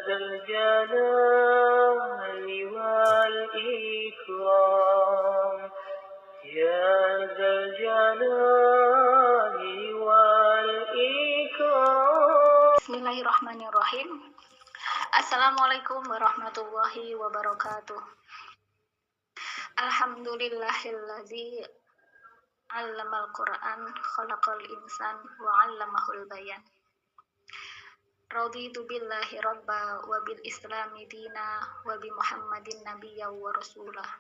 ذا الجلال والإكرام يا ذا الجلال والإكرام. Bismillahirrahmanirrahim. Assalamualaikum warahmatullahi wabarakatuh. Alhamdulillahillazi 'allamal Qur'an khalaqal insan wa 'allamahul bayan. Raditu billahi rabba wa bil islami dina wa bi Muhammadin nabiyya wa rasulah.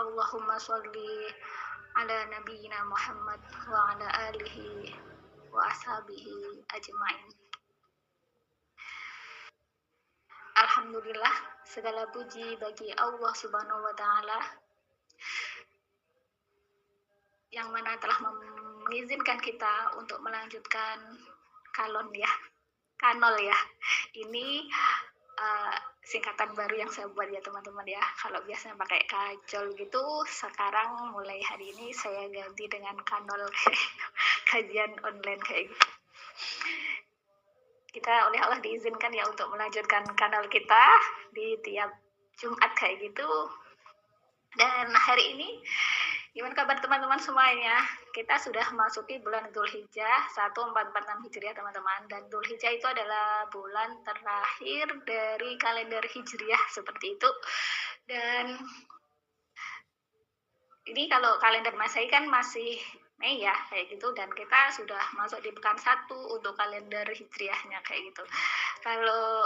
Allahumma sholli ala nabiyyina Muhammad wa ala alihi wa ashabihi ajma'in. Alhamdulillah, segala puji bagi Allah Subhanahu wa Ta'ala yang mana telah mengizinkan kita untuk melanjutkan kanol ya. Ini singkatan baru yang saya buat ya teman-teman ya. Kalau biasanya pakai kajol gitu, sekarang mulai hari ini saya ganti dengan kanol kajian online kayak gitu. Kita oleh Allah diizinkan ya untuk melanjutkan kanal kita di tiap Jumat kayak gitu. Dan hari ini gimana kabar teman-teman semuanya? Kita sudah masuki bulan Dzulhijjah 1446 Hijriah teman-teman. Dan Dzulhijjah itu adalah bulan terakhir dari kalender Hijriah seperti itu. Dan ini kalau kalender Masehi kan masih Mei ya kayak gitu, dan kita sudah masuk di pekan 1 untuk kalender Hijriahnya kayak gitu. Kalau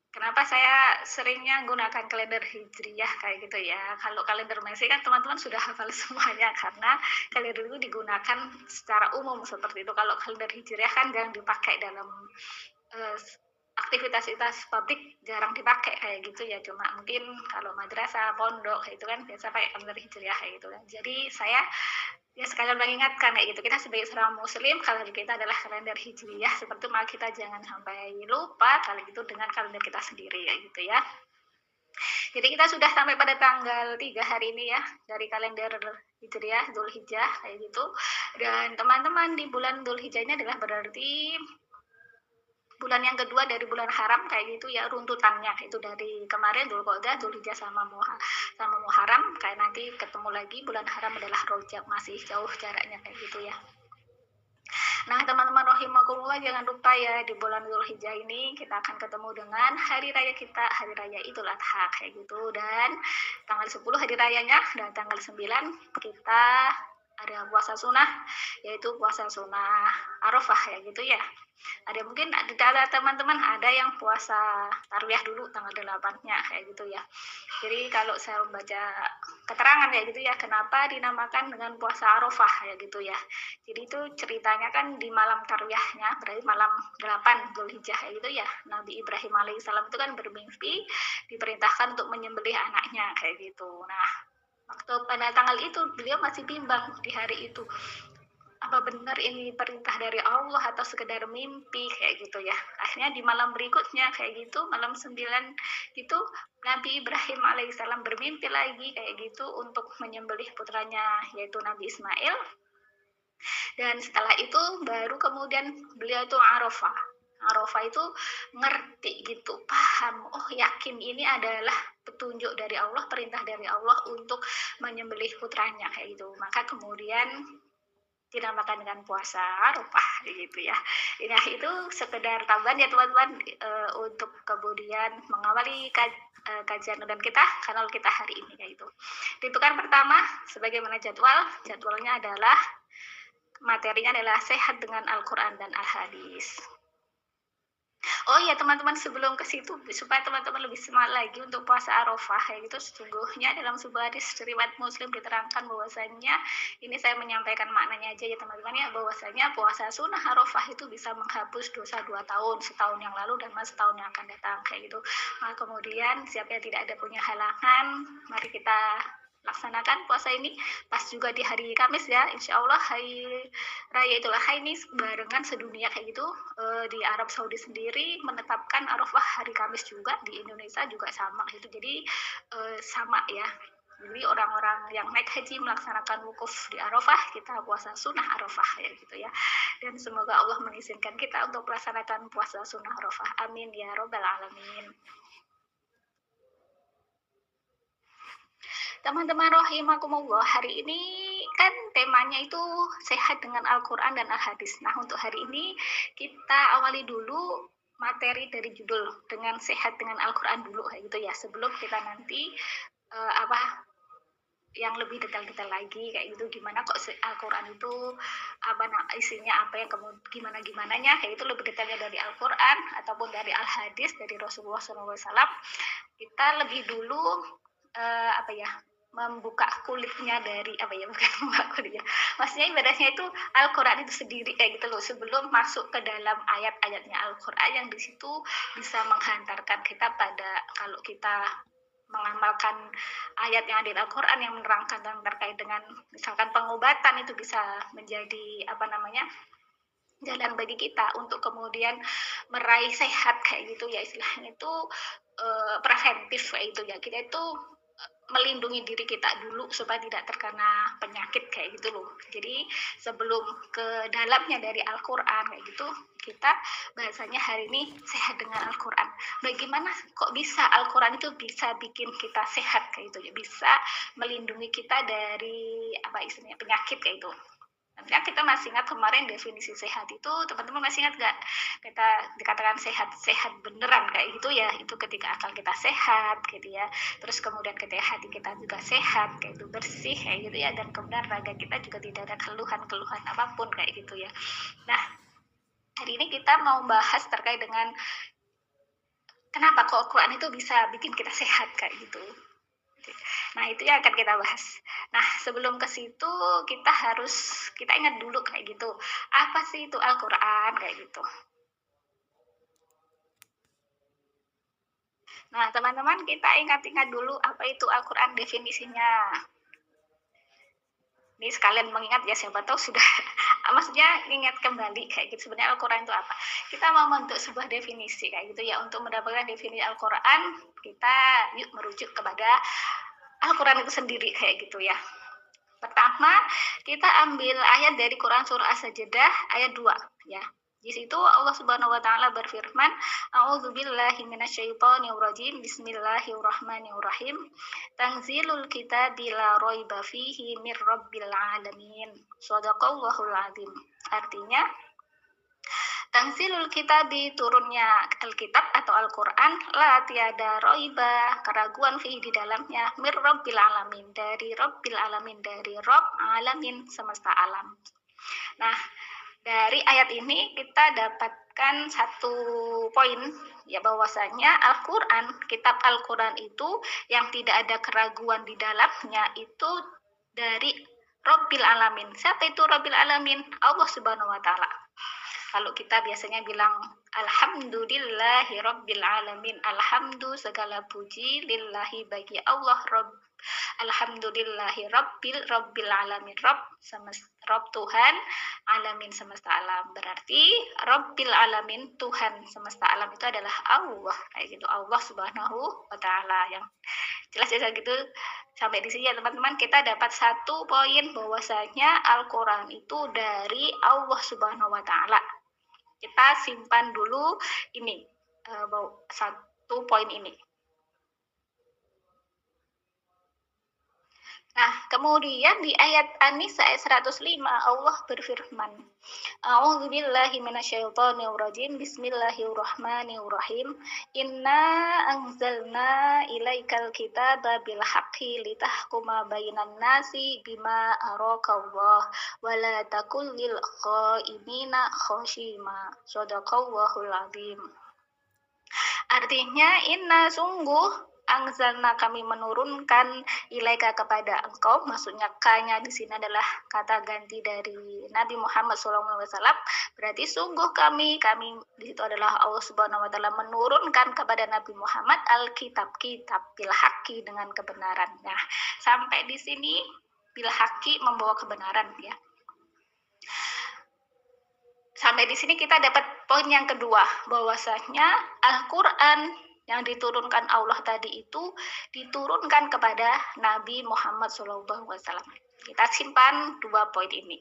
kenapa saya seringnya gunakan kalender Hijriah kayak gitu ya? Kalau kalender Masehi kan teman-teman sudah hafal semuanya karena kalender itu digunakan secara umum seperti itu. Kalau kalender Hijriah kan jarang dipakai dalam aktivitas pabrik, jarang dipakai kayak gitu ya. Cuma mungkin kalau madrasah, pondok kayak itu kan biasa pakai kalender Hijriah kayak gitu kan. Jadi saya ya sekalian mengingatkan kayak gitu, kita sebagai seorang muslim kalender kita adalah kalender Hijriah seperti itu, maka kita jangan sampai lupa kalau gitu dengan kalender kita sendiri kayak gitu ya. Jadi kita sudah sampai pada tanggal 3 hari ini ya dari kalender Hijriah Dzulhijjah kayak gitu. Dan teman-teman, di bulan Dzulhijjah ini adalah berarti bulan yang kedua dari bulan haram kayak gitu ya, runtutannya itu dari kemarin Dzulqa'dah, Dzulhijjah sama Muharram, kayak nanti ketemu lagi bulan haram adalah Rajab, masih jauh jaraknya kayak gitu ya. Nah teman-teman rahimakumullah, jangan lupa ya di bulan Dzulhijjah ini kita akan ketemu dengan hari raya kita, hari raya Idul Adha kayak gitu. Dan tanggal 10 hari rayanya, dan tanggal 9 kita ada puasa sunnah, yaitu puasa sunnah Arafah ya gitu ya. Ada mungkin ada teman-teman ada yang puasa tarwiyah dulu tanggal 8-nya kayak gitu ya. Jadi kalau saya membaca keterangan ya gitu ya, kenapa dinamakan dengan puasa Arafah ya gitu ya. Jadi itu ceritanya kan di malam tarwiyahnya, berarti malam 8 Dzulhijjah kayak gitu ya. Nabi Ibrahim alaihissalam itu kan bermimpi diperintahkan untuk menyembelih anaknya kayak gitu. Nah, waktu pada tanggal itu beliau masih bimbang di hari itu, apa benar ini perintah dari Allah atau sekedar mimpi kayak gitu ya. Akhirnya di malam berikutnya kayak gitu, malam 9 gitu, Nabi Ibrahim alaihissalam bermimpi lagi kayak gitu untuk menyembelih putranya yaitu Nabi Ismail. Dan setelah itu baru kemudian beliau itu Arafah itu ngerti gitu, paham, oh yakin ini adalah petunjuk dari Allah, perintah dari Allah untuk menyembelih putranya kayak gitu. Maka kemudian dinamakan dengan puasa Arafah gitu ya. Nah itu sekedar tambahan ya teman-teman, untuk kemudian mengawali kajian dan kanal kita hari ini kayak itu. Di pekan pertama sebagaimana jadwalnya adalah materinya adalah sehat dengan Al-Quran dan Al-Hadis. Oh iya teman-teman, sebelum ke situ supaya teman-teman lebih semangat lagi untuk puasa Arafah kayak gitu, sesungguhnya dalam sebuah hadis riwayat Muslim diterangkan bahwasanya, ini saya menyampaikan maknanya aja ya teman-teman ya, bahwasanya puasa sunnah Arafah itu bisa menghapus dosa 2 tahun, setahun yang lalu dan setahun yang akan datang kayak gitu. Nah, kemudian siapa yang tidak ada punya halangan, mari kita laksanakan puasa ini pas juga di hari Kamis ya, insya Allah hari raya Idul Adha ini barengan sedunia kayak gitu. Di Arab Saudi sendiri menetapkan Arafah hari Kamis juga, di Indonesia juga sama gitu, jadi sama ya. Jadi orang-orang yang naik haji melaksanakan wukuf di Arafah, kita puasa sunnah Arafah ya gitu ya. Dan semoga Allah mengizinkan kita untuk melaksanakan puasa sunnah Arafah. Amin ya robbal alamin. Teman-teman rahimakumullah, hari ini kan temanya itu sehat dengan Al-Quran dan Al-Hadis. Nah, untuk hari ini kita awali dulu materi dari judul dengan sehat dengan Al-Quran dulu kayak gitu ya, sebelum kita nanti apa yang lebih detail-detail lagi kayak gitu, gimana kok Al-Quran itu apa isinya, apa yang gimana gimananya kayak itu lebih detailnya dari Al-Quran ataupun dari Al-Hadis dari Rasulullah SAW. Kita lebih dulu apa ya, membuka kulitnya dari apa ya, bukan membuka kulitnya, maksudnya ibadahnya itu Al-Quran itu sendiri kayak gitu loh, sebelum masuk ke dalam ayat-ayatnya Al-Quran yang di situ bisa menghantarkan kita pada kalau kita mengamalkan ayat yang ada di Al-Quran yang menerangkan dan terkait dengan misalkan pengobatan, itu bisa menjadi apa namanya, jalan bagi kita untuk kemudian meraih sehat kayak gitu ya, istilahnya itu preventif kayak gitu ya, kita itu melindungi diri kita dulu supaya tidak terkena penyakit kayak gitu loh. Jadi sebelum ke dalamnya dari Al-Quran kayak gitu, kita bahasanya hari ini sehat dengan Al-Quran. Bagaimana kok bisa Al-Quran itu bisa bikin kita sehat kayak gitu ya, bisa melindungi kita dari apa istilahnya penyakit kayak itu. Nantinya kita masih ingat kemarin definisi sehat itu, teman-teman masih ingat gak? Kita dikatakan sehat beneran kayak gitu ya, itu ketika akal kita sehat gitu ya, terus kemudian ketika hati kita juga sehat kayak itu, bersih kayak gitu ya, dan kemudian raga kita juga tidak ada keluhan-keluhan apapun kayak gitu ya. Nah, hari ini kita mau bahas terkait dengan kenapa kok Al-Quran itu bisa bikin kita sehat kayak gitu. Nah, itu yang akan kita bahas. Nah, sebelum ke situ kita ingat dulu kayak gitu. Apa sih itu Al-Quran kayak gitu. Nah, teman-teman kita ingat-ingat dulu apa itu Al-Quran definisinya. Ini sekalian mengingat ya, siapa tahu sudah maksudnya ingat kembali kayak gitu sebenarnya Al-Quran itu apa. Kita mau membentuk sebuah definisi kayak gitu ya. Untuk mendapatkan definisi Al-Quran, kita yuk merujuk kepada Al-Quran itu sendiri kayak gitu ya. Pertama, kita ambil ayat dari Quran surah As-Sajdah ayat 2 ya. Di situ Allah Subhanahu wa taala berfirman, "A'udzubillahi minasyaitonirrajim. Bismillahirrahmanirrahim. Tanzilul kitabi la raiba fihi mir rabbil alamin." Shadaqallahul azim. Artinya, Tanzilul kitabi, turunnya Alkitab atau Al-Quran, la tiada roiba, keraguan fi di dalamnya, mir rabbil alamin, dari rabbil alamin, dari rob alamin, semesta alam. Nah, dari ayat ini kita dapatkan satu poin ya, bahwasanya Al-Quran, kitab Al-Quran itu yang tidak ada keraguan di dalamnya itu dari Rabbil Alamin. Siapa itu Rabbil Alamin? Allah Subhanahu wa taala. Kalau kita biasanya bilang alhamdulillahi rabbil alamin, alhamdu segala puji lillahi bagi Allah, Rabb, alhamdulillahi rabbil alamin, Rabb Tuhan alamin semesta alam. Berarti rabbil alamin, Tuhan semesta alam itu adalah Allah kayak gitu, Allah Subhanahu wa taala. Yang jelas ya gitu. Sampai di sini ya teman-teman, kita dapat satu poin bahwasanya Al-Quran itu dari Allah Subhanahu wa taala. Kita simpan dulu ini, satu poin ini. Nah, kemudian di ayat An-Nisa ayat 105 Allah berfirman, A'udzubillahi minasyaitonirrajim. Bismillahirrahmanirrahim. Inna anzalna ilaikal kitaba bil haqqi litahkuma bainan nasi bima arakallah wa la takul lil khainina khashima. Shadaqallahul azim. Artinya, inna sungguh angzalna kami menurunkan ilaika kepada engkau, maksudnya kanya di sini adalah kata ganti dari Nabi Muhammad SAW. Berarti sungguh kami di situ adalah Allah Subhanahu wa taala menurunkan kepada Nabi Muhammad Alkitab, kitab bil haqqi, dengan kebenaran. Nah, sampai di sini bil haqqi membawa kebenaran ya. Sampai di sini kita dapat poin yang kedua, bahwasanya Al-Quran yang diturunkan Allah tadi itu diturunkan kepada Nabi Muhammad SAW. Kita simpan 2 poin ini.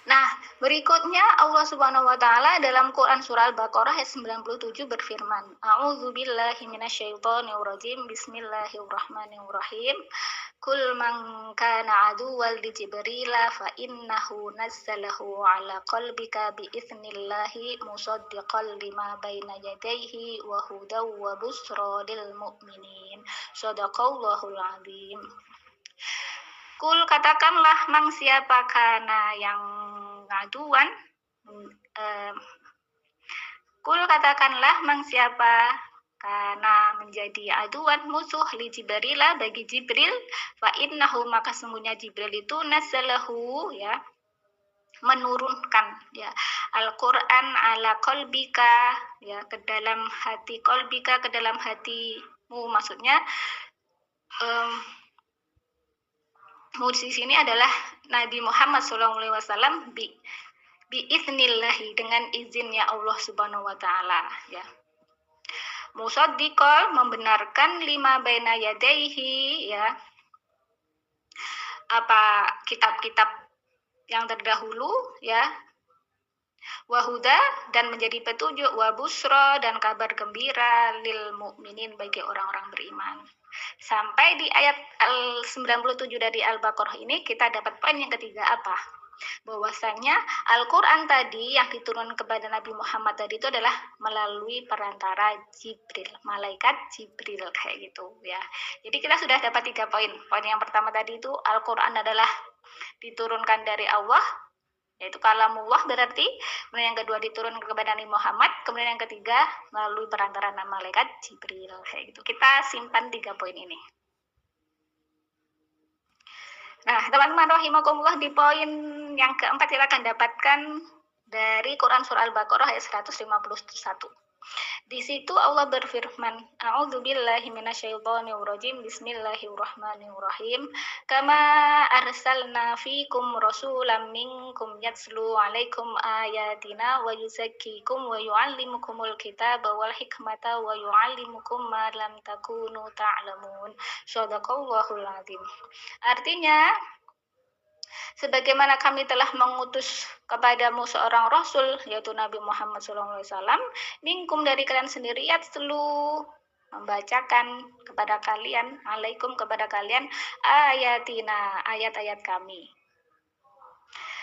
Nah, berikutnya Allah Subhanahu wa taala dalam Quran surah Al-Baqarah ayat 97 berfirman, A'udzubillahi minasyaitonirrajim. Bismillahirrahmanirrahim. Kul man kana aduwwan li Jibril fa innahu nazzalahu ala qalbika bi idznillah musaddiqan lima baina yadayhi wa hudaw wa busra lil mu'minin. Shadaqallahul azim. Kul, katakanlah, mang siapa kana yang ngaduan, kul katakanlah, mang siapa karena menjadi aduan musuh li Jibril bagi Jibril, fa innahu, maka sungguhnya Jibril itu nazzalahu, ya, menurunkan, ya, Al-Qur'an ala qalbika, ya, ke dalam hati, qalbika, ke dalam hatimu, maksudnya di sini adalah Nabi Muhammad SAW bi idznillahi, dengan izinnya Allah Subhanahu wa taala, ya. Musaddiqal, membenarkan lima baina yadaihi, ya, apa kitab-kitab yang terdahulu, ya. Wahuda, dan menjadi petunjuk, wa busra, dan kabar gembira, lil mu'minin, bagi orang-orang beriman. Sampai di ayat 97 dari Al-Baqarah ini kita dapat poin yang ketiga, apa? Bahwasanya Al-Quran tadi yang diturunkan kepada Nabi Muhammad tadi itu adalah melalui perantara Jibril, malaikat Jibril, kayak gitu, ya. Jadi kita sudah dapat 3 poin. Poin yang pertama tadi itu Al-Quran adalah diturunkan dari Allah, yaitu kalamullah berarti. Kemudian yang kedua diturunkan kepada Nabi Muhammad. Kemudian yang ketiga melalui perantara malaikat Jibril, kayak gitu. Kita simpan 3 poin ini. Nah, teman-teman rahimakumullah, di poin yang keempat kita akan dapatkan dari Quran surah Al-Baqarah ayat 151. Di situ Allah berfirman, A'udzubillahi minasyaitonirrajim. Bismillahirrahmanirrahim. Kama arsalna fikum rasulan minkum yatslu alaikum ayatina wa yuzakkikum wa yu'allimukumul kitaba wal hikmata wa yu'allimukum ma lam takunu ta'lamun. Shadaqallahul azim. Artinya, sebagaimana kami telah mengutus kepadamu seorang rasul, yaitu Nabi Muhammad SAW, minkum, dari kalian sendiri, yatslu, membacakan kepada kalian, alaikum, kepada kalian, ayatina, ayat-ayat kami,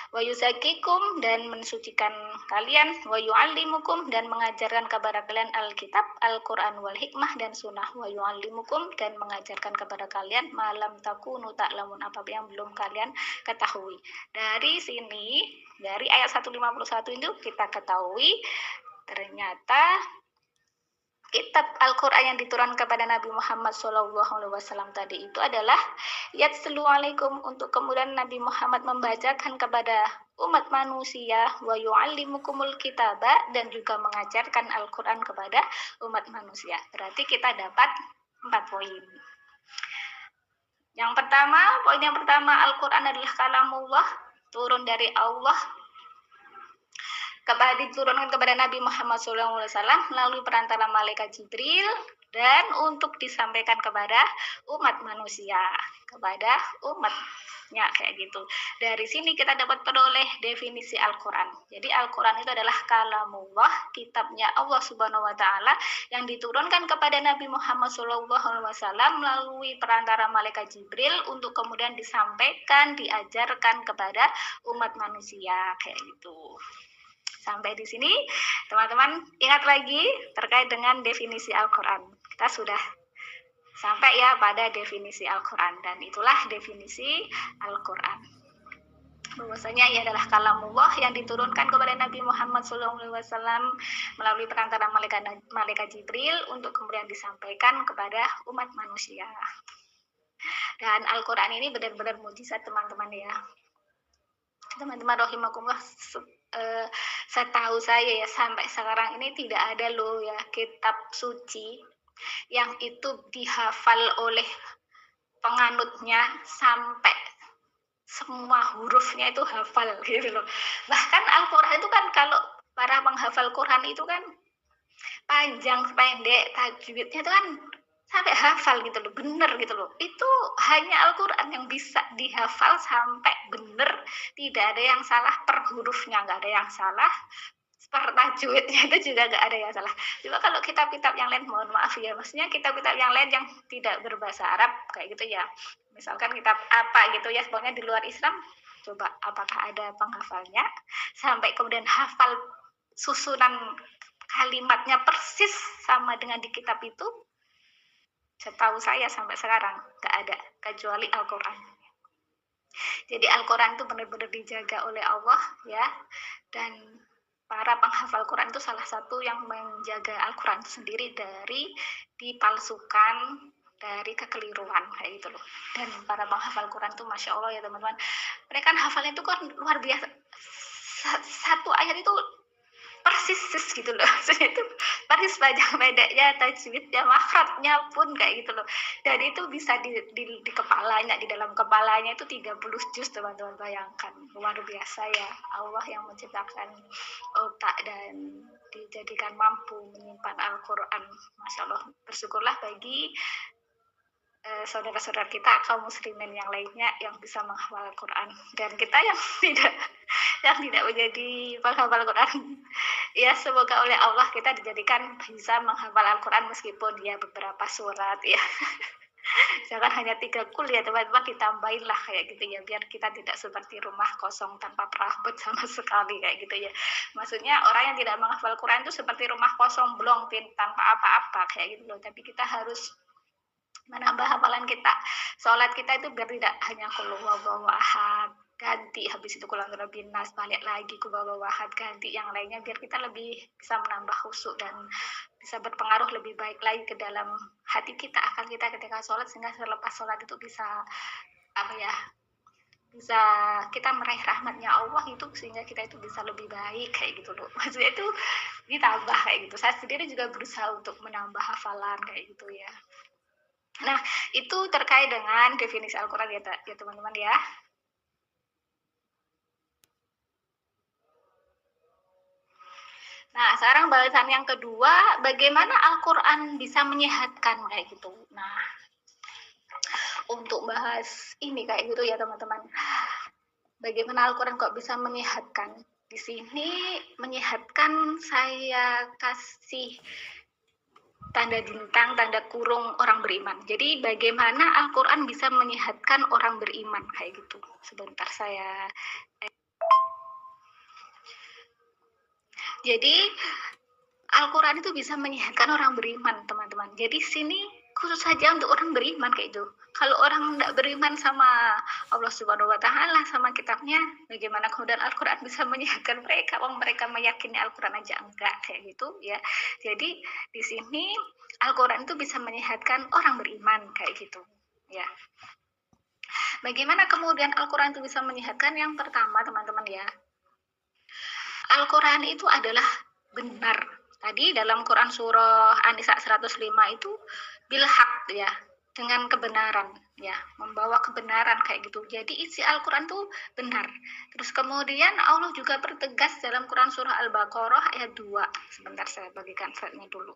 wa yuzakikum, dan mensucikan kalian, wa yu'allimukum, dan mengajarkan kepada kalian Alkitab, Al-Quran wal hikmah, dan sunnah, wa yu'allimukum, dan mengajarkan kepada kalian malam takunu ta'lamun, apa yang belum kalian ketahui. Dari sini, dari ayat 151 itu kita ketahui ternyata kitab Al-Quran yang diturunkan kepada Nabi Muhammad SAW tadi itu adalah yatslu alaikum, untuk kemudian Nabi Muhammad membacakan kepada umat manusia, wa yu'allimukumul kitaba, dan juga mengajarkan Al-Quran kepada umat manusia. Berarti kita dapat 4 poin. Yang pertama, poin yang pertama, Al-Quran adalah kalamullah, turun dari Allah, diturunkan kepada Nabi Muhammad SAW melalui perantara malaikat Jibril, dan untuk disampaikan kepada umat manusia, kepada umatnya, kayak gitu. Dari sini kita dapat peroleh definisi Al-Quran. Jadi Al-Quran itu adalah kalamullah, kitabnya Allah Subhanahu wa taala, yang diturunkan kepada Nabi Muhammad SAW melalui perantara malaikat Jibril, untuk kemudian disampaikan, diajarkan kepada umat manusia, kayak gitu. Sampai di sini, teman-teman ingat lagi terkait dengan definisi Al-Quran. Kita sudah sampai ya pada definisi Al-Quran, dan itulah definisi Al-Quran. Bahwasanya ia adalah kalamullah yang diturunkan kepada Nabi Muhammad SAW melalui perantara malaikat Jibril, untuk kemudian disampaikan kepada umat manusia. Dan Al-Quran ini benar-benar mujizat, teman-teman, ya. Teman-teman rahimakumullah, setahu saya ya, sampai sekarang ini tidak ada loh ya kitab suci yang itu dihafal oleh penganutnya sampai semua hurufnya itu hafal, gitu loh. Bahkan Al-Quran itu kan kalau para penghafal Quran itu kan panjang pendek tajwidnya itu kan sampai hafal gitu loh, bener gitu loh. Itu hanya Al-Quran yang bisa dihafal sampai bener, tidak ada yang salah per hurufnya, nggak ada yang salah per tajwidnya itu juga nggak ada yang salah. Coba kalau kitab-kitab yang lain, mohon maaf ya, maksudnya kitab-kitab yang lain yang tidak berbahasa Arab kayak gitu ya, misalkan kitab apa gitu ya, pokoknya di luar Islam, coba apakah ada penghafalnya sampai kemudian hafal susunan kalimatnya persis sama dengan di kitab itu? Setahu saya sampai sekarang nggak ada, kecuali Al-Quran. Jadi Al-Quran itu benar-benar dijaga oleh Allah ya, dan para penghafal Quran itu salah satu yang menjaga Al-Quran itu sendiri dari dipalsukan, dari kekeliruan kayak gitu loh. Dan para penghafal Quran itu Masya Allah ya teman-teman, mereka hafalnya itu kan luar biasa, satu ayat itu persis gitu loh. Itu persis panjang pendeknya, tajwidnya, makhrajnya pun kayak gitu loh. Dan itu bisa di kepalanya, di dalam kepalanya itu 30 juz, teman-teman bayangkan. Luar biasa ya, Allah yang menciptakan otak dan dijadikan mampu menyimpan Al-Quran. Masya Allah, bersyukurlah bagi saudara-saudara kita kaum muslimin yang lainnya yang bisa menghafal Al-Quran, dan kita yang tidak menjadi penghafal Quran ya, semoga oleh Allah kita dijadikan bisa menghafal Al-Quran meskipun ya beberapa surat ya. Jangan hanya 3 kul ya teman-teman, ditambahin lah kayak gitu ya, biar kita tidak seperti rumah kosong tanpa perabot sama sekali kayak gitu ya. Maksudnya orang yang tidak menghafal Quran itu seperti rumah kosong belum tanpa apa-apa kayak gitu loh. Tapi kita harus menambah hafalan kita, sholat kita itu biar tidak hanya qul huwallahu ahad, ganti habis itu qul a'udzu binnas, balik lagi qul huwallahu ahad, ganti yang lainnya, biar kita lebih bisa menambah khusyuk dan bisa berpengaruh lebih baik lagi ke dalam hati kita, akal kita ketika sholat, sehingga selepas sholat itu bisa bisa kita meraih rahmatnya Allah itu, sehingga kita itu bisa lebih baik kayak gitu loh. Maksudnya itu ditambah kayak gitu. Saya sendiri juga berusaha untuk menambah hafalan kayak gitu ya. Nah, itu terkait dengan definisi Al-Quran ya teman-teman ya. Nah, sekarang bahasan yang kedua, bagaimana Al-Quran bisa menyehatkan kayak gitu. Nah, untuk bahas ini kayak gitu ya teman-teman, bagaimana Al-Quran kok bisa menyehatkan. Di sini menyehatkan saya kasih tanda bintang, tanda kurung orang beriman. Jadi bagaimana Al-Quran bisa menyehatkan orang beriman kayak gitu. Sebentar saya. Jadi Al-Quran itu bisa menyehatkan orang beriman, teman-teman. Jadi sini khusus saja untuk orang beriman kayak itu. Kalau orang tidak beriman sama Allah Subhanahu wa Ta'ala, sama kitabnya, bagaimana kemudian Al-Quran bisa menyehatkan mereka? Wong mereka meyakini Al-Quran aja enggak kayak gitu ya. Jadi di sini Al-Quran itu bisa menyehatkan orang beriman kayak gitu ya. Bagaimana kemudian Al-Quran itu bisa menyehatkan? Yang pertama teman-teman ya, Al-Quran itu adalah benar. Tadi dalam Quran surah An-Nisa 105 itu bilhaq ya, dengan kebenaran ya, membawa kebenaran kayak gitu. Jadi isi Al-Quran tuh benar. Terus kemudian Allah juga bertegas dalam Quran surah Al-Baqarah ayat 2. Sebentar saya bagikan slide-nya dulu.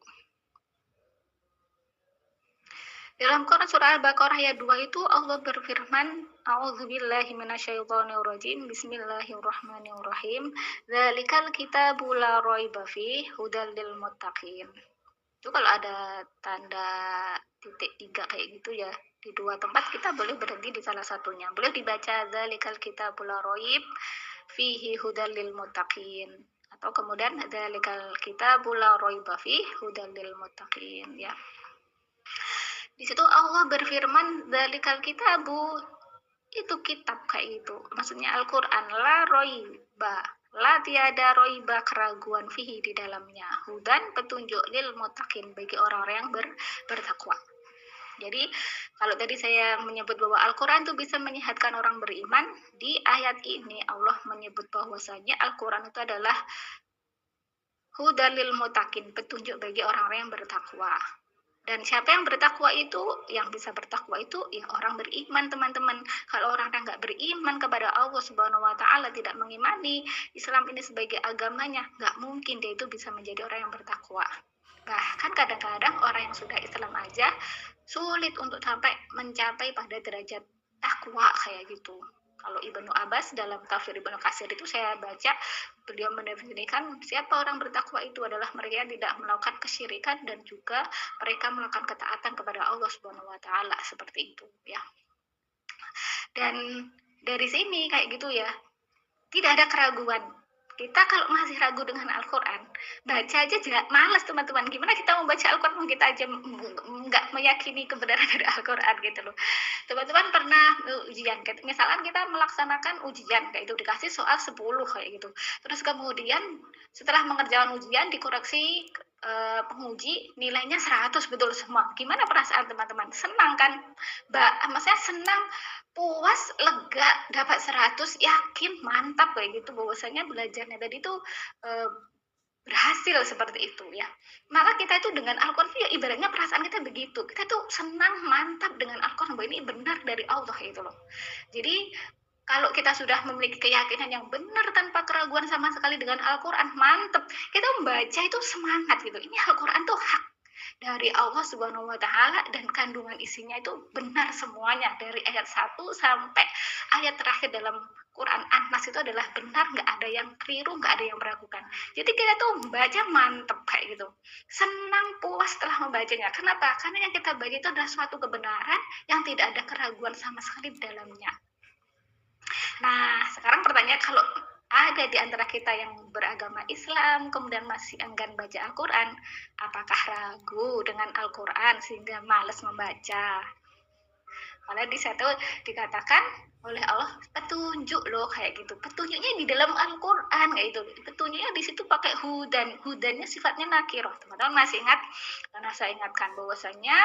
Dalam Quran surah Al-Baqarah ayat 2 itu Allah berfirman, A'udzubillahi minasyaitonirrajim, Bismillahirrahmanirrahim, Dzalikal kitabu la raiba fihi hudal lil muttaqin. Itu kalau ada tanda titik 3 kayak gitu ya, di 2 tempat kita boleh berhenti di salah satunya. Boleh dibaca Dzalikal kitabu la raib fihi hudal lil muttaqin, atau kemudian Dzalikal kitabu la raiba fihi hudal lil muttaqin ya. Di situ Allah berfirman, Dzalikal kitabu, itu kitab kayak gitu. Maksudnya Al-Quran, la roiba, la tiada roiba, keraguan fihi di dalamnya. Hudan, petunjuk lil mutakin, bagi orang-orang yang bertakwa. Jadi kalau tadi saya menyebut bahwa Al-Quran itu bisa menyehatkan orang beriman, di ayat ini Allah menyebut bahwasanya Al-Quran itu adalah hudan lil mutakin, petunjuk bagi orang-orang yang bertakwa. Dan siapa yang bertakwa itu, yang bisa bertakwa itu ya orang beriman, teman-teman. Kalau orang yang nggak beriman kepada Allah Subhanahu wa Ta'ala, tidak mengimani Islam ini sebagai agamanya, nggak mungkin dia itu bisa menjadi orang yang bertakwa. Bahkan kadang-kadang orang yang sudah Islam aja sulit untuk sampai mencapai pada derajat takwa kayak gitu. Kalau Ibnu Abbas dalam tafsir Ibnu Katsir itu saya baca, beliau mendefinisikan siapa orang bertakwa itu adalah mereka yang tidak melakukan kesyirikan dan juga mereka melakukan ketaatan kepada Allah Subhanahu wa Ta'ala, seperti itu ya. Dan dari sini kayak gitu ya, tidak ada keraguan. Kita kalau masih ragu dengan Al-Quran, baca aja malas, teman-teman. Gimana kita membaca Al-Quran kita aja nggak meyakini kebenaran dari Al-Quran gitu loh. Teman-teman pernah ujian, misalkan kita melaksanakan ujian kayak itu, dikasih soal 10 kayak gitu. Terus kemudian setelah mengerjakan ujian dikoreksi penguji nilainya 100 betul semua. Gimana perasaan teman-teman? Senang kan? Maksudnya senang, puas, lega, dapat 100, yakin, mantap kayak gitu bahwasanya belajarnya tadi tuh berhasil seperti itu ya. Maka kita itu dengan Al-Quran ya ibaratnya perasaan kita begitu. Kita tuh senang, mantap dengan Al-Quran bahwa ini benar dari Allah gitu loh. Jadi kalau kita sudah memiliki keyakinan yang benar tanpa keraguan sama sekali dengan Al-Quran, mantep. Kita membaca itu semangat gitu. Ini Al-Quran tuh hak dari Allah Subhanahu wa Ta'ala dan kandungan isinya itu benar semuanya dari ayat 1 sampai ayat terakhir dalam Quran An-Nas itu adalah benar, nggak ada yang keliru, nggak ada yang meragukan. Jadi kita tuh membaca mantep kayak gitu, senang, puas setelah membacanya. Kenapa? Karena yang kita baca itu adalah suatu kebenaran yang tidak ada keraguan sama sekali di dalamnya. Nah, sekarang pertanyaan, kalau ada di antara kita yang beragama Islam kemudian masih enggan baca Al-Quran, apakah ragu dengan Al-Quran sehingga malas membaca? Karena di situ dikatakan oleh Allah petunjuk loh kayak gitu. Petunjuknya di dalam Al-Quran kayak gitu. Petunjuknya di situ pakai hudan. Hudannya sifatnya nakiroh. Teman-teman masih ingat? Karena saya ingatkan bahwasanya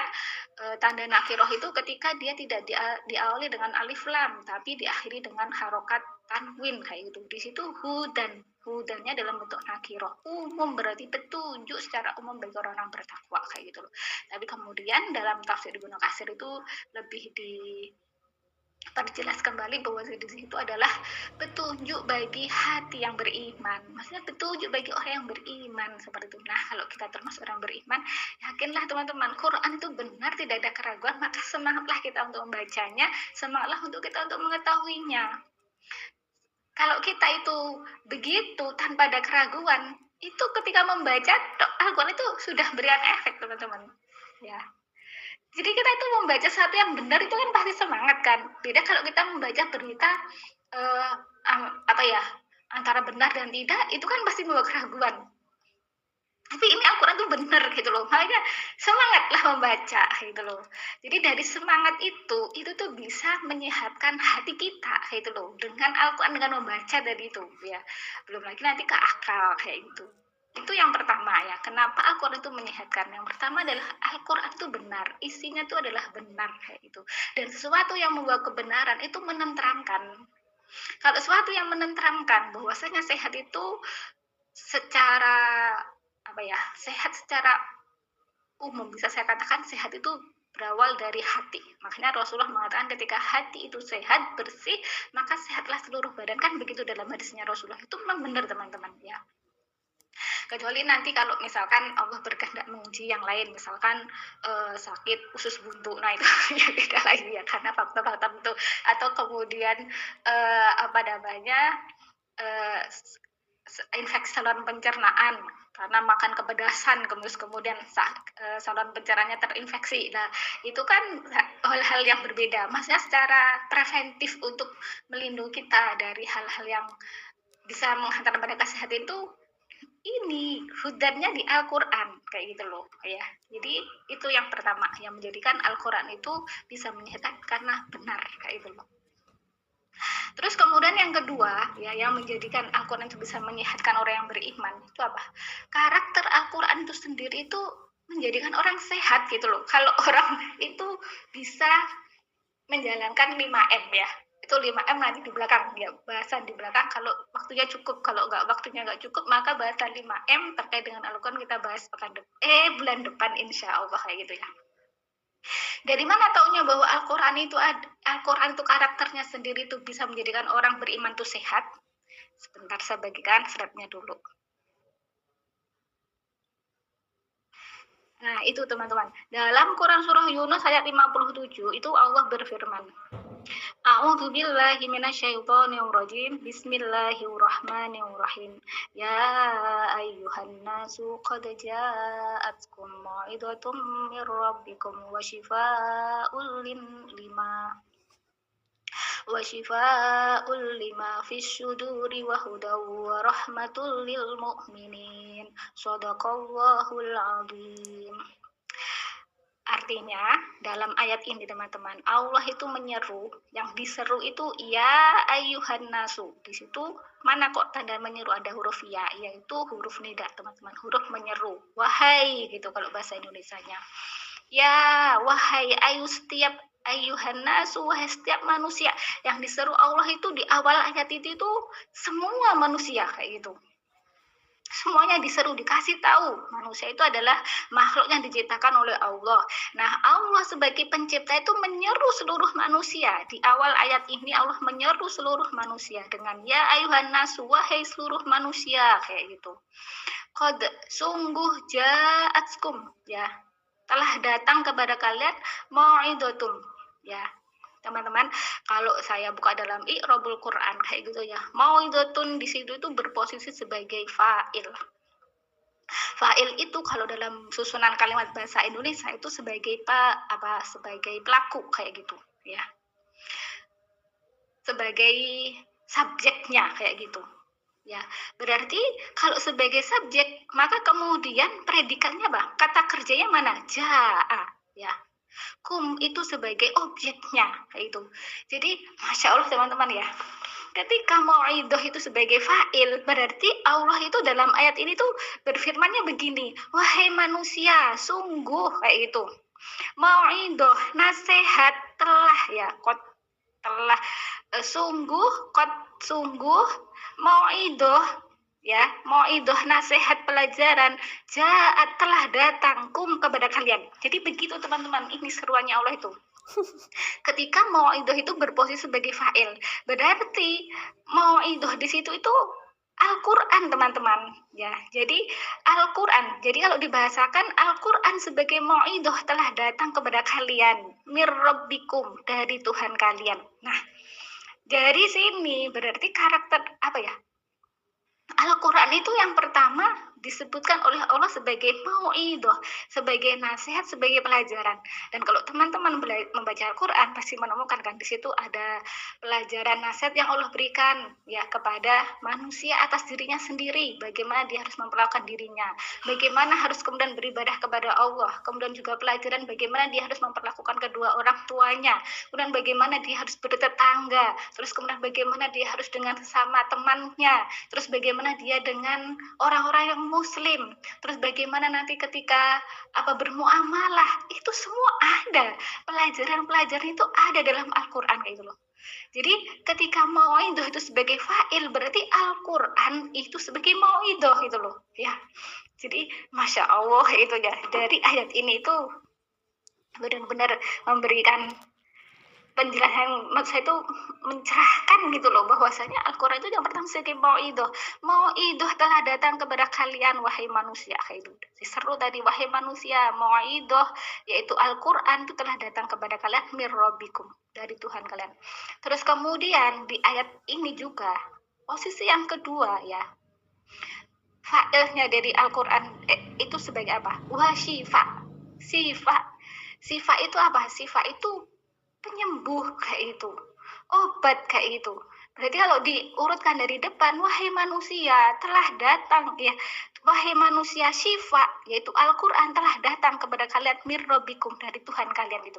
tanda nakiroh itu ketika dia tidak diawali dengan alif lam, tapi diakhiri dengan harokat tanwin kayak gitu. Di situ hudan. Hudannya dalam bentuk nakiroh. Umum, berarti petunjuk secara umum bagi orang-orang bertakwa kayak gitu loh. Tapi kemudian dalam tafsir Ibnu Katsir itu lebih diperjelas kembali bahwa di situ adalah petunjuk bagi hati yang beriman. Maksudnya petunjuk bagi orang yang beriman seperti itu. Nah, kalau kita termasuk orang beriman, yakinlah teman-teman, Quran itu benar, tidak ada keraguan, maka semangatlah kita untuk membacanya, semangatlah untuk kita untuk mengetahuinya. Kalau kita itu begitu tanpa ada keraguan, itu ketika membaca Al-Quran itu sudah berikan efek, teman-teman. Ya. Jadi kita itu membaca sesuatu yang benar itu kan pasti semangat kan. Beda kalau kita membaca berita antara benar dan tidak, itu kan pasti membawa keraguan. Tapi ini Al-Quran tuh benar gitu loh, makanya semangatlah membaca gitu loh. Jadi dari semangat itu tuh bisa menyehatkan hati kita gitu loh, dengan Al-Quran, dengan membaca dari itu ya. Belum lagi nanti ke akal kayak gitu. Itu yang pertama ya, kenapa Al-Quran itu menyehatkan. Yang pertama adalah Al-Quran itu benar, isinya itu adalah benar kayak gitu. Dan sesuatu yang membawa kebenaran itu menenteramkan. Kalau sesuatu yang menenteramkan, bahwasanya sehat itu secara sehat secara umum, bisa saya katakan sehat itu berawal dari hati. Makanya Rasulullah mengatakan ketika hati itu sehat, bersih, maka sehatlah seluruh badan. Kan begitu dalam hadisnya Rasulullah. Itu memang benar teman-teman ya. Kecuali nanti kalau misalkan Allah berkehendak menguji yang lain, misalkan sakit usus buntu, nah itu ya beda lagi ya, karena faktor-faktor itu. Atau kemudian infeksi saluran pencernaan karena makan kepedasan, kemudian saluran pencernanya terinfeksi. Nah, itu kan hal-hal yang berbeda. Maksudnya secara preventif untuk melindungi kita dari hal-hal yang bisa menghantar pada kesehatan itu, ini hudannya di Al-Quran kayak gitu loh ya. Jadi itu yang pertama yang menjadikan Al-Quran itu bisa menyehatkan karena benar kayak gitu loh. Terus kemudian yang kedua ya, yang menjadikan Al-Quran itu bisa menyehatkan orang yang beriman itu apa? Karakter Al-Quran itu sendiri itu menjadikan orang sehat gitu loh. Kalau orang itu bisa menjalankan 5M ya, itu 5M nanti di belakang, ya bahasan di belakang kalau waktunya cukup. Kalau waktunya nggak cukup, maka bahasan 5M terkait dengan Al-Quran kita bahas bulan depan insya Allah kayak gitu ya. Dari mana taunya bahwa Al-Quran itu karakternya sendiri itu bisa menjadikan orang beriman itu sehat? Sebentar saya bagikan slide-nya dulu. Nah, itu teman-teman. Dalam Quran surah Yunus ayat 57 itu Allah berfirman, A'udzu billahi minasyaitonir rajim. Bismillahirrahmanirrahim. Ya ayyuhan nasu qad ja'atkum mau'izatum mir rabbikum wa shifaa'un lima fis syuduri wa hudaw wa rahmatul lil mu'minin. Shadaqallahul azim. Artinya, dalam ayat ini teman-teman, Allah itu menyeru, yang diseru itu ya ayyuhan nasu. Di situ mana kok tanda menyeru ada huruf ya, yaitu huruf nida teman-teman, huruf menyeru. Wahai gitu kalau bahasa Indonesianya. Ya, wahai setiap ayyuhan nasu, wahai setiap manusia. Yang diseru Allah itu di awal ayat itu semua manusia kayak gitu. Semuanya diseru, dikasih tahu manusia itu adalah makhluk yang diciptakan oleh Allah. Nah, Allah sebagai pencipta itu menyeru seluruh manusia. Di awal ayat ini Allah menyeru seluruh manusia dengan ya ayuhan nasu, wahai seluruh manusia kayak gitu. Qad sungguh ja'atskum, ya, telah datang kepada kalian mau'izatum, ya. Teman-teman, kalau saya buka dalam Iqrabul Quran kayak gitu ya, mau'izatun di situ itu berposisi sebagai fa'il. Fa'il itu kalau dalam susunan kalimat bahasa Indonesia itu sebagai sebagai pelaku kayak gitu ya. Sebagai subjeknya kayak gitu. Ya, berarti kalau sebagai subjek, maka kemudian predikatnya apa? Kata kerjanya mana? Ja'a, ya. Kum itu sebagai objeknya kayak itu. Jadi masya Allah teman-teman ya, ketika mau'idoh itu sebagai fa'il, berarti Allah itu dalam ayat ini tuh berfirmannya begini, wahai manusia sungguh kayak itu mau'idoh nasihat telah ya kot telah sungguh mau'idoh ya, mau'idoh nasihat pelajaran ja'at telah datang kepada kalian. Jadi begitu teman-teman, ini seruannya Allah itu. Ketika mau'idoh itu berposisi sebagai fa'il, berarti mau'idoh di situ itu Al-Quran teman-teman ya. Jadi Al-Quran, jadi kalau dibahasakan Al-Quran sebagai mau'idoh telah datang kepada kalian mir rabbikum, dari Tuhan kalian. Nah, dari sini berarti karakter apa ya, Al-Quran itu yang pertama disebutkan oleh Allah sebagai mau'idoh, sebagai nasihat, sebagai pelajaran. Dan kalau teman-teman membaca Al-Quran pasti menemukan kan di situ ada pelajaran nasihat yang Allah berikan ya kepada manusia atas dirinya sendiri, bagaimana dia harus memperlakukan dirinya, bagaimana harus kemudian beribadah kepada Allah, kemudian juga pelajaran bagaimana dia harus memperlakukan kedua orang tuanya, kemudian bagaimana dia harus bertetangga, terus kemudian bagaimana dia harus dengan sesama temannya, terus bagaimana dia dengan orang-orang yang muslim, terus bagaimana nanti ketika bermuamalah, itu semua ada, pelajaran-pelajaran itu ada dalam Al-Quran kayak gitu loh. Jadi ketika mau'idoh itu sebagai fa'il, berarti Al-Quran itu sebagai mau'idoh itu loh ya. Jadi masya Allah itu ya, dari ayat ini itu benar-benar memberikan penjelasan, maksud saya itu mencerahkan gitu loh, bahwasanya Al-Quran itu yang pertama sebagai mau'idoh telah datang kepada kalian wahai manusia kayak itu. Diseru tadi wahai manusia, mau'idoh yaitu Al-Quran itu telah datang kepada kalian mir rabbikum, dari Tuhan kalian. Terus kemudian di ayat ini juga posisi yang kedua ya, fa'ilnya dari Al-Quran itu sebagai apa? Syifa itu apa? Syifa itu penyembuh kayak itu, obat kayak itu. Berarti kalau diurutkan dari depan, wahai manusia telah datang ya, wahai manusia syifa yaitu Al-Quran telah datang kepada kalian mir rabbikum, dari Tuhan kalian itu.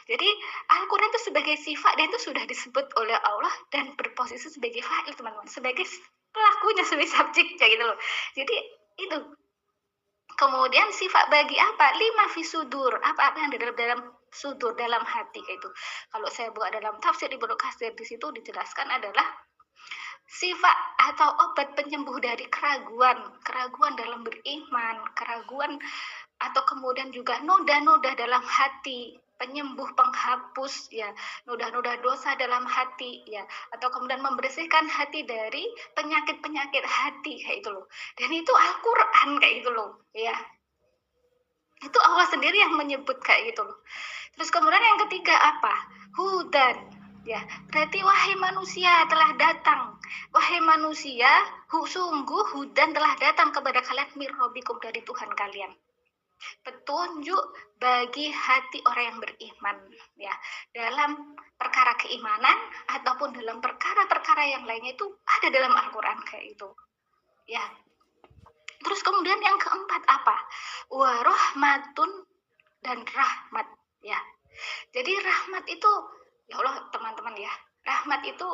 Jadi Al-Quran itu sebagai sifat dan itu sudah disebut oleh Allah dan berposisi sebagai fa'il teman-teman, sebagai pelakunya, sebagai subjeknya gitu loh. Jadi itu. Kemudian sifat bagi apa? Lima fi sudur, apa-apa yang di dalam sudur, dalam hati kayak itu. Kalau saya buka dalam tafsir Ibnu Katsir, di situ dijelaskan adalah sifat atau obat penyembuh dari keraguan, keraguan dalam beriman, keraguan atau kemudian juga noda-noda dalam hati, penyembuh, penghapus ya, noda-noda dosa dalam hati ya, atau kemudian membersihkan hati dari penyakit-penyakit hati kayak itu loh. Dan itu Al-Qur'an kayak gitu loh ya. Itu Allah sendiri yang menyebut kayak gitu loh. Terus kemudian yang ketiga apa? Hudan. Ya, berarti wahai manusia telah datang. Wahai manusia, sungguh hudan telah datang kepada kalian mir rabbikum, dari Tuhan kalian. Petunjuk bagi hati orang yang beriman ya, dalam perkara keimanan ataupun dalam perkara-perkara yang lainnya itu ada dalam Al-Qur'an kayak itu. Ya. Terus kemudian yang keempat apa? Warahmatun, dan rahmat ya. Jadi rahmat itu, ya Allah teman-teman ya, rahmat itu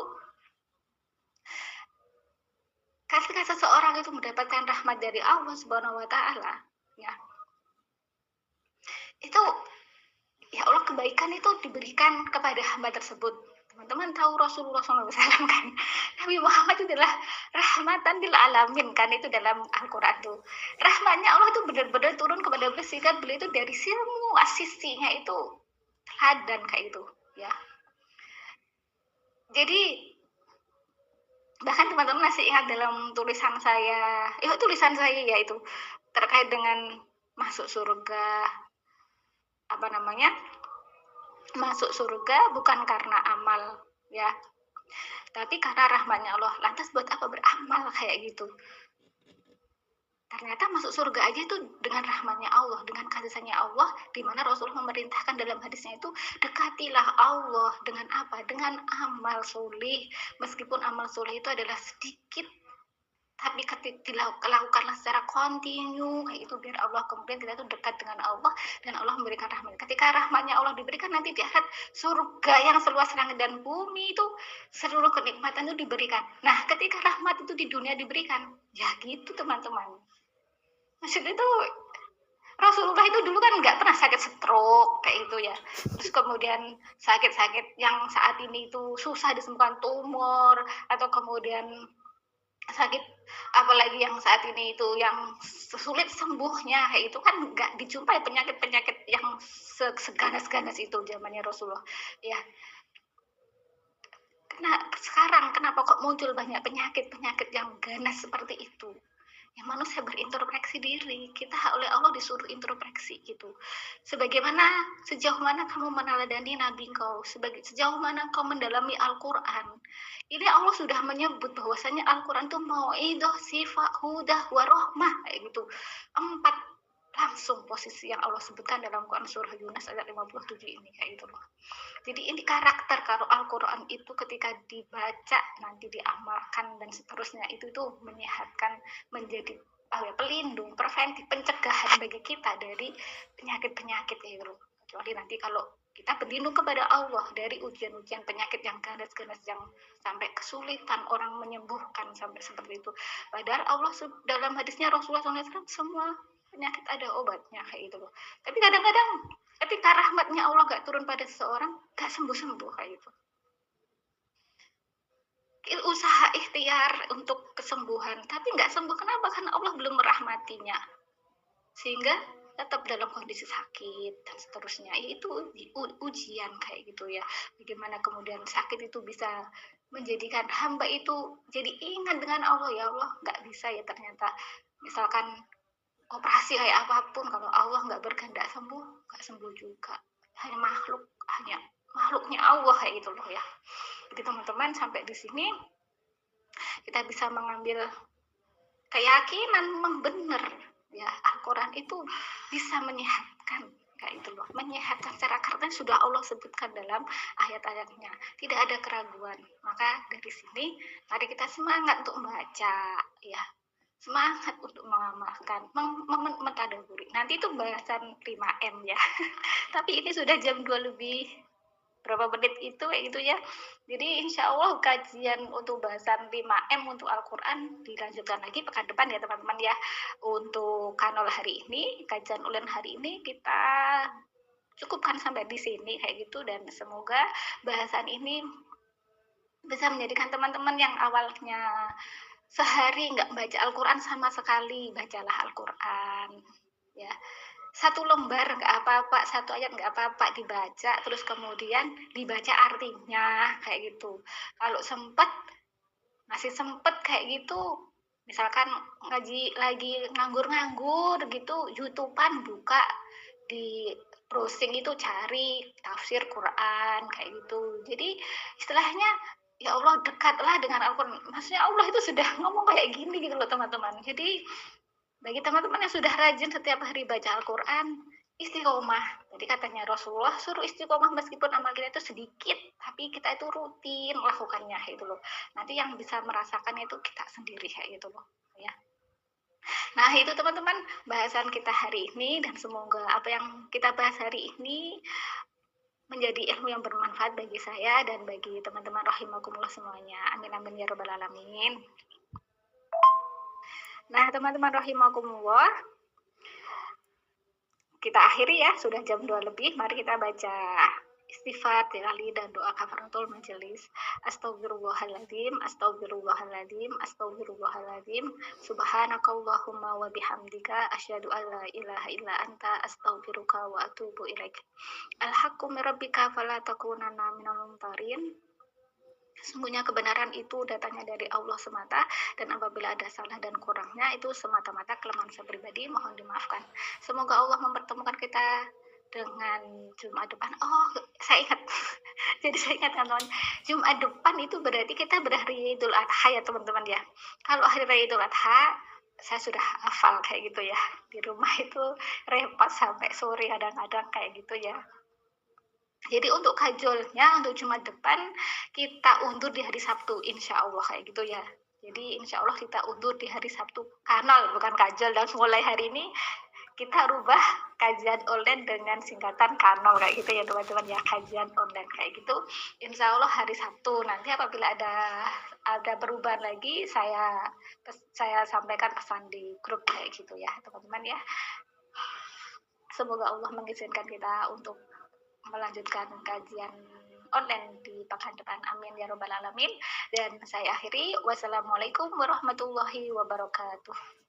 ketika seseorang itu mendapatkan rahmat dari Allah Subhanahu wa taala ya, itu ya Allah kebaikan itu diberikan kepada hamba tersebut. Teman-teman tahu Rasulullah SAW kan, Nabi Muhammad itu adalah rahmatan lil alamin kan, itu dalam Al-Quran tuh. Rahmatnya Allah itu benar-benar turun kepada beliau sehingga beliau itu dari semua sisinya itu teladan kayak itu ya. Jadi bahkan teman-teman masih ingat dalam tulisan saya ya itu terkait dengan masuk surga, apa namanya, masuk surga bukan karena amal ya, tapi karena rahmatnya Allah. Lantas buat apa beramal kayak gitu? Ternyata masuk surga aja itu dengan rahmatnya Allah, dengan kasih sayangnya Allah, di mana Rasulullah memerintahkan dalam hadisnya itu dekatilah Allah dengan apa? Dengan amal soleh. Meskipun amal soleh itu adalah sedikit, tapi dilakukanlah secara kontinu kayak itu, biar Allah kemudian kita tuh dekat dengan Allah dan Allah memberikan rahmat. Ketika rahmatnya Allah diberikan, nanti di akhirat surga yang seluas langit dan bumi itu seluruh kenikmatan itu diberikan. Nah, ketika rahmat itu di dunia diberikan, ya gitu teman-teman. Maksudnya itu Rasulullah itu dulu kan nggak pernah sakit stroke kayak itu ya. Terus kemudian sakit-sakit yang saat ini itu susah disembuhkan, tumor, atau kemudian sakit apalagi yang saat ini itu yang sulit sembuhnya kayak itu kan nggak dijumpai penyakit-penyakit yang seganas-ganas itu zamannya Rasulullah ya. Sekarang kenapa kok muncul banyak penyakit-penyakit yang ganas seperti itu? Ya manusia berintrospeksi diri, kita oleh Allah disuruh introspeksi gitu. Sebagaimana sejauh mana kamu meneladani Nabi engkau, sejauh mana kau mendalami Al-Quran. Ini Allah sudah menyebut bahwasanya Al-Quran itu mau'idah, sifat, hudah, warohmah kayak gitu. 4 langsung posisi yang Allah sebutkan dalam Quran surah Yunus ayat 57 ini kayak gitu loh. Jadi ini karakter kalau Al-Quran itu ketika dibaca nanti diamalkan dan seterusnya itu tuh menyehatkan, menjadi pelindung, preventif, pencegahan bagi kita dari penyakit-penyakit ya gitu. Kecuali nanti kalau kita berlindung kepada Allah dari ujian-ujian penyakit yang ganas-ganas yang sampai kesulitan orang menyembuhkan sampai seperti itu. Padahal Allah dalam hadisnya Rasulullah SAW semua penyakit ada obatnya kayak gitu loh. Tapi kadang-kadang ketika rahmatnya Allah gak turun pada seseorang, gak sembuh-sembuh kayak gitu. Usaha ikhtiar untuk kesembuhan, tapi gak sembuh. Kenapa? Karena Allah belum merahmatinya. Sehingga tetap dalam kondisi sakit dan seterusnya. Itu ujian kayak gitu ya. Bagaimana kemudian sakit itu bisa menjadikan hamba itu jadi ingat dengan Allah. Ya Allah, gak bisa ya ternyata. Misalkan operasi kayak apapun, kalau Allah nggak berkehendak sembuh, nggak sembuh juga. Hanya makhluknya Allah kayak gitu loh ya. Jadi teman-teman sampai di sini kita bisa mengambil keyakinan memang benar ya, Al-Quran itu bisa menyehatkan kayak itu loh. Menyehatkan secara karena sudah Allah sebutkan dalam ayat-ayatnya, tidak ada keraguan. Maka dari sini mari kita semangat untuk membaca ya, semangat untuk mengamalkan, mentadaburi. Nanti itu bahasan 5M ya. Tapi ini sudah jam 2 lebih berapa menit itu kayak gitu ya. Jadi insya Allah kajian untuk bahasan 5M untuk Al-Quran dilanjutkan lagi pekan depan ya teman-teman ya. Untuk kanal hari ini, kajian ulen hari ini kita cukupkan sampai di sini kayak gitu, dan semoga bahasan ini bisa menjadikan teman-teman yang awalnya sehari nggak baca Al-Quran sama sekali, bacalah Al-Quran ya. Satu lembar nggak apa-apa, satu ayat nggak apa-apa dibaca, terus kemudian dibaca artinya kayak gitu. Kalau sempet, masih sempet kayak gitu, misalkan ngaji lagi nganggur-nganggur gitu, YouTubean buka, di browsing itu cari tafsir Quran kayak gitu. Jadi istilahnya ya Allah dekatlah dengan Al-Quran. Maksudnya Allah itu sudah ngomong kayak gini gitu loh teman-teman. Jadi bagi teman-teman yang sudah rajin setiap hari baca Al-Quran, istiqomah. Jadi katanya Rasulullah suruh istiqomah meskipun amal kita itu sedikit, tapi kita itu rutin melakukannya gitu loh. Nanti yang bisa merasakan itu kita sendiri kayak gitu loh. Ya. Nah itu teman-teman bahasan kita hari ini, dan semoga apa yang kita bahas hari ini menjadi ilmu yang bermanfaat bagi saya dan bagi teman-teman rahimakumullah semuanya. Amin amin ya rabbal alamin. Nah teman-teman rahimakumullah, kita akhiri ya, sudah jam 2 lebih. Mari kita baca istighfar, tilali, dan doa kafaratul majelis. Astagfirullahaladzim, astagfirullahaladzim, astagfirullahaladzim. Subhanakallahumma wa bihamdika asyhadu an la ilaha illa anta astaghfiruka wa atubu ilaik. Al-haqqu min rabbika fala takunanna minal mumtarin. Sesungguhnya kebenaran itu datangnya dari Allah semata, dan apabila ada salah dan kurangnya itu semata-mata kelemahan saya pribadi, mohon dimaafkan. Semoga Allah mempertemukan kita dengan Jumat depan. Oh, saya ingat. Jadi saya ingat teman-teman, Jumat depan itu berarti kita berhari Idul Adha ya teman-teman ya. Kalau hari raya Idul Adha, saya sudah hafal kayak gitu ya. Di rumah itu repot sampai sore kadang-kadang kayak gitu ya. Jadi untuk kajolnya untuk Jumat depan kita undur di hari Sabtu, insya Allah kayak gitu ya. Jadi insya Allah kita undur di hari Sabtu, kanal bukan kajol, dan mulai hari ini kita rubah kajian online dengan singkatan kanal kayak gitu ya teman-teman ya, kajian online kayak gitu. Insya Allah hari Sabtu nanti apabila ada perubahan lagi saya sampaikan pesan di grup kayak gitu ya teman-teman ya. Semoga Allah mengizinkan kita untuk melanjutkan kajian online di pekan depan. Amin ya robbal alamin. Dan saya akhiri. Wassalamualaikum warahmatullahi wabarakatuh.